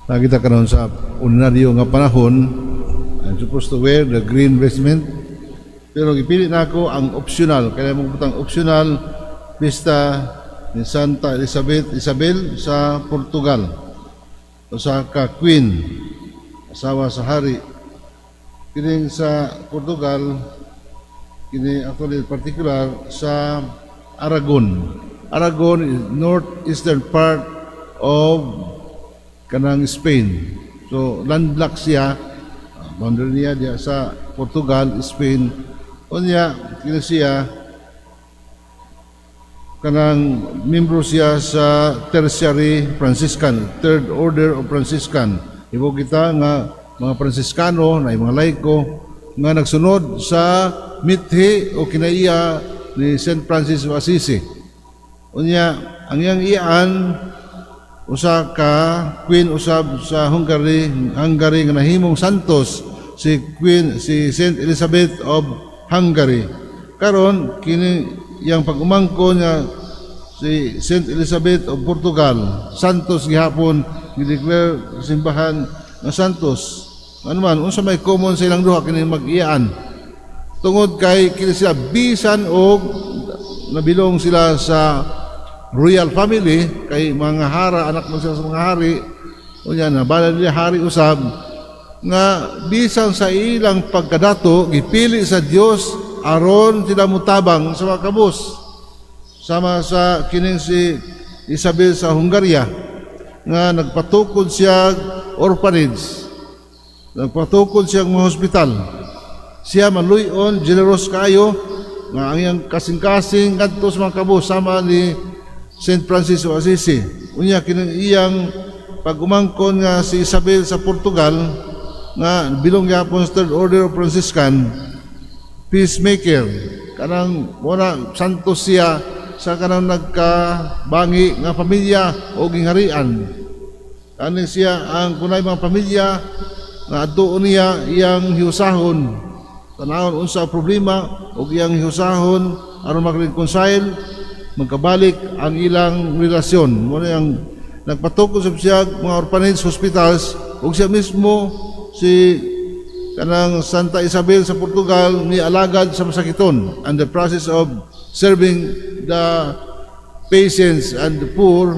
Nakita karon sa ordinaryo nga panahon, I'm supposed to wear the green vestment, pero gipili na ako ang optional. Kaya mo butang optional pista ni Santa Isabel sa Portugal, o sa Queen, asawa sa hari. Kining sa Portugal, kini actually particular sa Aragon. Aragon is northeastern part of kanang Spain. So landlocked siya, boundary niya diya sa Portugal, Spain. Unya kini siya kanang membro siya sa Tertiary Franciscan, Third Order of Franciscan. Ibo kita nga mga Franciscano na mga laiko nga nagsunod sa mithi o kinaiya ni St. Francis of Assisi. Unya ang iyang iyaan usa ka queen usab sa Hungary nga nahimong santos, si Saint Elizabeth of Hungary. Karon kini yang pag-umangko niya si Saint Elizabeth of Portugal, santos gihapon, gideclare simbahan nga santos. Ano man unsa may common sa ilang duha kini mag-iyaan tungod kay kini sila bisan og nabilong sila sa royal family, kay mga hara, anak mo sila sa mga hari. Unya na bala nila hari usab nga bisan sa ilang pagkadato gipili sa Dios aron sila mutabang sa mga kabus, sama sa kining si Isabel sa Hungaria nga nagpatukod siya orphanage, nagpatukod siya mga hospital. Siya maluyon, generous kayo nga ang iyang kasing-kasing ngadto sa mga kabus, sama ni St. Francis of Assisi. Unya kining iyang pag-umangkon nga si Isabel sa Portugal nga bilong gyapon sa Third Order of Franciscan, peacemaker. Kanang wala santos siya sa kanang nagkabangi nga pamilya o gingharian. Kani siya ang kunay mga pamilya nga adtuon niya iyang hiusahon, tanawon unsa problema o iyang hiusahon aron mag-reconcile, magkabalik ang ilang relasyon. Muna yung nagpatukod sa siya mga orphanage hospitals, o siya mismo si kanang Santa Isabel sa Portugal ni alagad sa masakiton, and the process of serving the patients and the poor,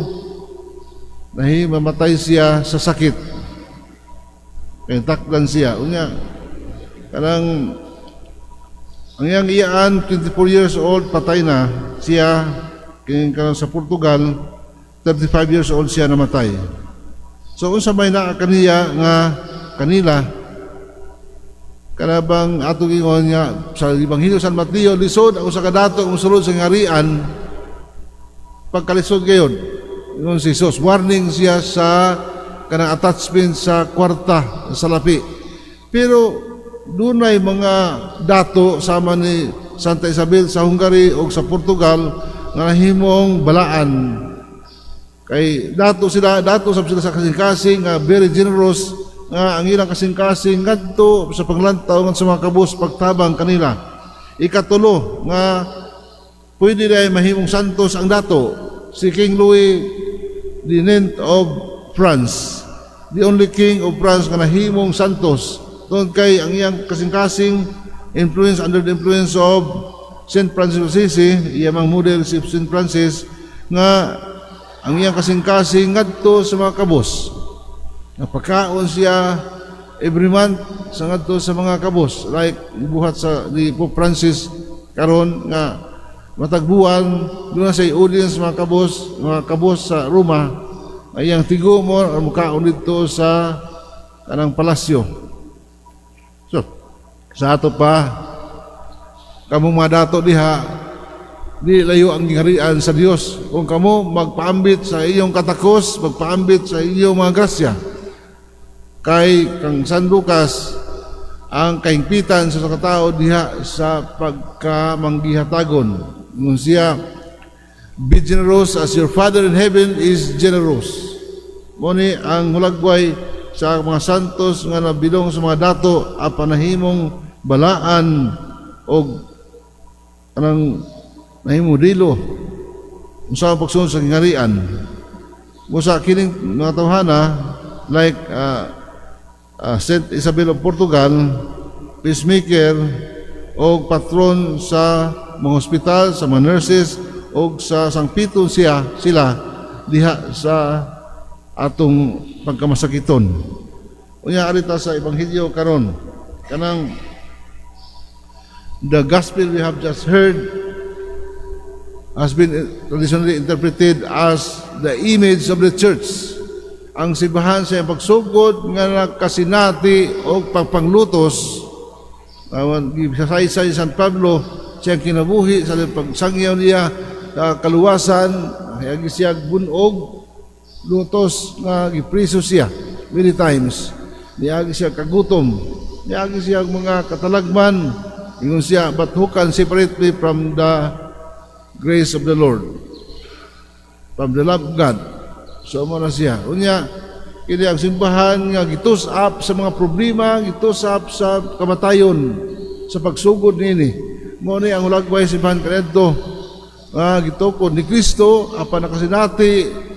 mamatay siya sa sakit, kaya takdan siya. Unya kanang ang iyang iyaan 24 years old, patay na siya. Kaya sa Portugal 35 years old siya namatay. So unsa may naa kaniya nga kanila kanabang ato gingon nga sa Ebanghelyo San Mateo, lisod ang usa ka dato ang sulod sa ngarian, pagkalisod gayon ingon si Jesus, warning siya sa kanang attachment sa kwarta sa lapi. Pero dunay mga dato sama ni Santa Isabel sa Hungary o sa Portugal nga nahimong balaan. Kay dato sila sa kasing-kasing nga very generous, nga ang ilang kasing-kasing ngadto sa paglantaw sa mga kabus pagtabang kanila. Ikatulo nga pwede na mahimong santos ang dato, si King Louis IX of France, the only king of France nga nahimong santos. Doon kay ang iyang kasing-kasing influence, under the influence of St. Francis of Assisi, iyang model si St. Francis, nga ang iyang kasing-kasing ngadto sa mga kabos. Napakaon siya every month sa ngadto sa mga kabos, like buhat sa ni Pope Francis karon nga matagbuan doon sa audience mga kabos sa Roma, ay iyang tigo mo ang mukaon dito sa kanang palasyo. So, sa ato pa, kamong mga dato diha, di layo ang gingharian sa Dios. Kung kamo magpaambit sa iyong katakos, magpaambit sa iyong mga grasya. Kay kang San Lucas, ang kaingpitan sa katao diha sa pagkamanggihatagon. Ngun siya, be generous as your Father in heaven is generous. Muni ang hulagway sa mga santos nga nabilong sa mga dato, apanahimong balaan o anang nahimo dilo unsa ang pagsunod sa kingharian. Busa kining mga tawhana like Saint Isabel of Portugal, peacemaker o patron sa mga hospital, sa mga nurses o sa sangpiton sila diha sa atong pagkamasakiton. Unya arita sa ebanghelyo karon kanang the gospel we have just heard has been traditionally interpreted as the image of the church. Ang simbahan sa pagsugod nga nakasinati o pagpanglutos gisaysay San Pablo siyang kinabuhi sa pagsangyaw niya kaluwasan hayag siya bunog lutos nga gipriso siya many times. Niagi siya kagutom, niagi siya mga katalagman, ingon siya, but who can separate me from the grace of the Lord, from the love of God? So mo na siya. Unya, kini ang simbahan nga gitus up sa mga problema, gitus up sa kamatayon, sa pagsugod nini. Mo ni ang ulagway simbahan kanedto nga gitukod ni Kristo apan nakasinati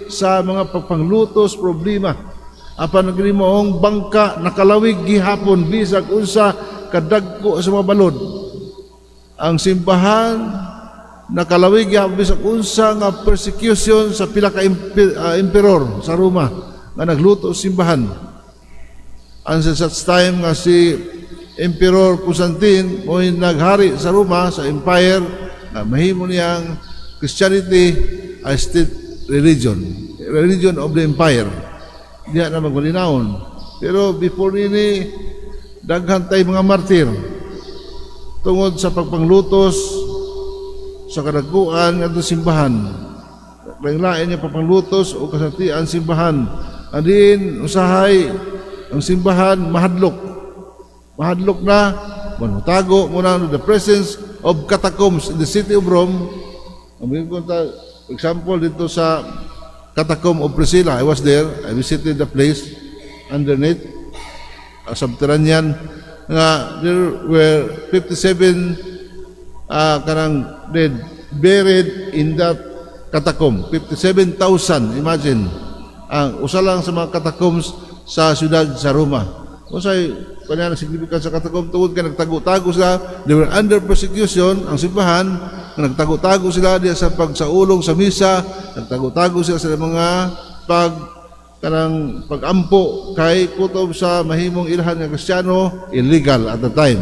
sa mga pagpanglutos problema. Apan nagrimong bangka nakalawig gihapon bisag unsa kadagko sa mga balod. Ang simbahan nakalawig gihapon bisag unsa nga persecution sa pila ka emperor sa Roma nga nagluto simbahan. And sa such time nga si Emperor Constantine mo'y naghari sa Roma sa empire na mahimo niyang Christianity as state religion of the empire. Diya na magmalinawon. Pero before nini, daghan tay mga martir tungod sa pagpanglutos sa kadaguan ng simbahan. Lain-lain niya pagpanglutos o kasatian simbahan. Andin, usahay, ang simbahan mahadlok. Mahadlok na, manutago muna the presence of catacombs in the city of Rome. For example, dito sa Catacomb of Priscilla, I was there. I visited the place underneath, subterranean. There were 57 kanang dead buried in that catacomb. 57,000, imagine. Ang usa lang sa mga catacombs sa siyudad sa Roma. Usay kanya significant sa catacomb tungod kay nagtago-tago sila. They were under persecution ang simbahan. Nagtago-tago sila diya sa pagsaulong sa misa, nagtago-tago sila sa mga pag-ampo kay kutob sa mahimong ilhan nga Kristiyano, illegal at the time.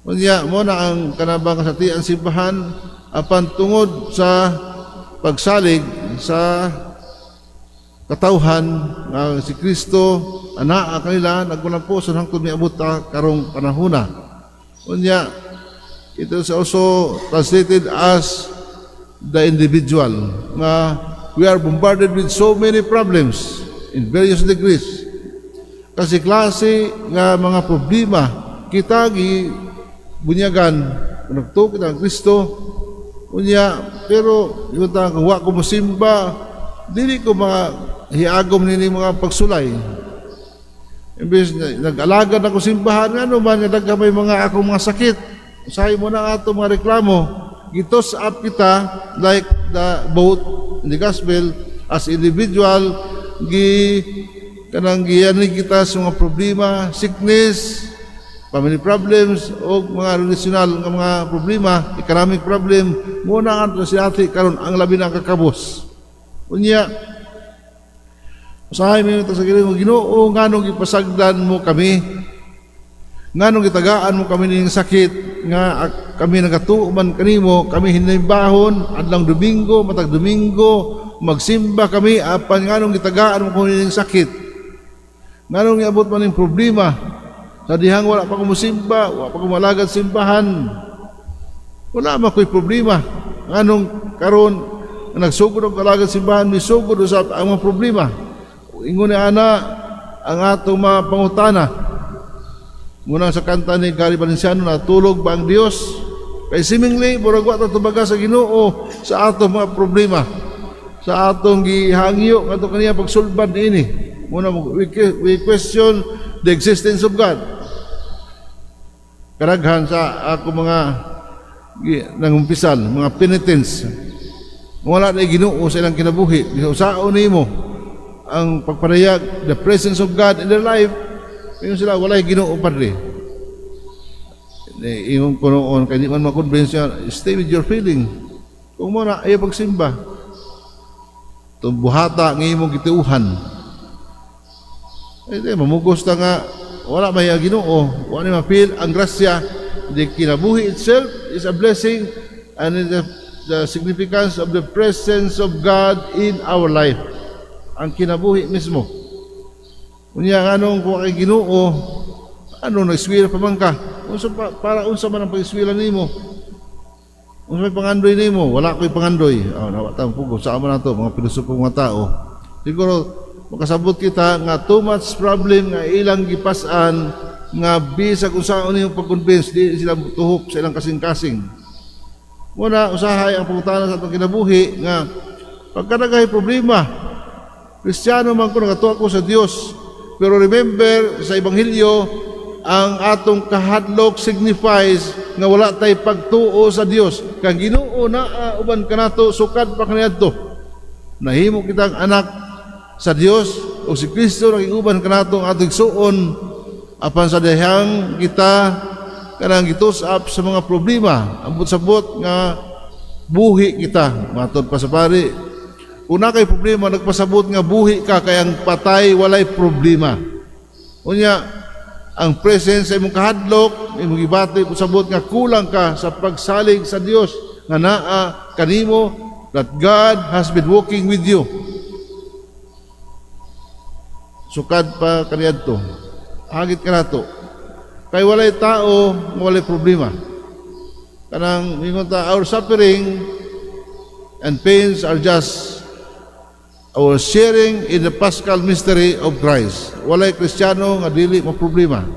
Unya mo na ang kanabang kasatian simbahan apan tungod sa pagsalig sa katawhan nga si Kristo anaa kanila nagkunampuson hangtod miabot karong panahona. Unya it is also translated as the individual. We are bombarded with so many problems in various degrees. Kasi klase nga mga problema kita bunyagan nagtuo kita ang Kristo. Unya pero yung wa ko mosimba dili ko mga hiagom nini mga pagsulay. Imbes nag-alagad ako simbahan ano man nga daghan may mga akong mga sakit. Usahay mo na ato mga reklamo. Gitos up kita like the boat in the gospel as individual kanang giyanig kita sa mga problema, sickness, family problems o mga relational nga mga problema, economic problem muna ang ati karon ang labi ng kakabos. Unya usahay mo sa Ginoo nganong ipasagdan mo kami. Nganong gitagaan mo kami ning sakit nga kami nagatuman kanimo kami hinimbahon adlang Domingo matag Domingo magsimba kami apan nganong gitagaan mo kami ning sakit nganong iabot man ning problema sa dihang wala pa ko mosimba wala pa ko malagad simbahan wala man ko'y problema nganong karon nagsugod og kalagad simbahan misugod usab ang mga problema ingon ni ana ang atong mga pangutana. Muna sa kanta ni Gary Valenciano na tulog ba ang Dios? Kay seemingly murag wa ta tubaga sa Ginoo sa atong mga problema. Sa atong gihangyo ngadto kaniya pagsulbad ini. Muna we question the existence of God. Karaghan sa ako mga nangumpisal, mga penitents. Wala na Ginoo sa ilang kinabuhi. Usaon nimo ang pagparayag, the presence of God in their life. Ngayon sila, wala Ginoo, Padre. Yung kunoon, kaya di man makonvince yan, stay with your feeling. Kung mo na, ayaw pagsimba. Itong buhata, ngayon mong gituuhan. Mamugos na nga, wala may Ginoo. Wala na ma-feel ang grasya. The kinabuhi itself is a blessing, and the significance of the presence of God in our life. Ang kinabuhi mismo. Unya anong kung kay Ginoo, ano nag-eskwela pa man ka? Para unsa man ang pag-eskwela nimo? Unsa may pangandoy nimo? Wala ko'y pangandoy. Nawatang pugo sa amo nato mga pilosopong mga tao. Siguro makasabot kita nga too much problem nga ilang gipas-an nga bisag usaon nimo pag-convince di sila tuhop sa ilang kasing-kasing. Muna, usahay ang pangutanan sa itong kinabuhi nga pagkadagay problema, Kristiyano man ko, nagatuwa ko sa Diyos. Pero remember, sa Ebanghelyo, ang atong kahadlok signifies nga wala tay pagtuo sa Diyos. Kang Ginoo na uban ka nato, sukad pa kaniadto. Nahimo kitang anak sa Diyos, o si Kristo naging uban ka nato ang atong suon, apan sa dayang kita kanang gitus-up sa mga problema, ambot-sabot nga buhi kita. Matod pa sa pari, kung na kay problema, nagpasabot nga buhi ka, kay ang patay walay problema. Unya, ang presence sa imong kahadlok, imong gibati, pasabot nga kulang ka sa pagsalig sa Dios nga naa kanimo, that God has been walking with you. Sukad pa kaniadto, hagit ka nato. Kay walay tao, walay problema. Kanang mingon ta, our suffering and pains are just our sharing in the Paschal mystery of Christ. Walay Kristiyano nga dili mo problema.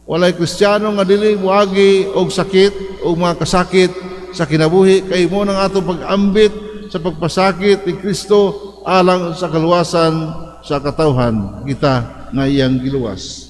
Walay Kristiyano nga dili muagi og sakit o mga kasakit sa kinabuhi, kay mo nang atong pag-ambit sa pagpasakit ni Kristo alang sa kaluwasan sa katawhan kita nga iyang giluwas.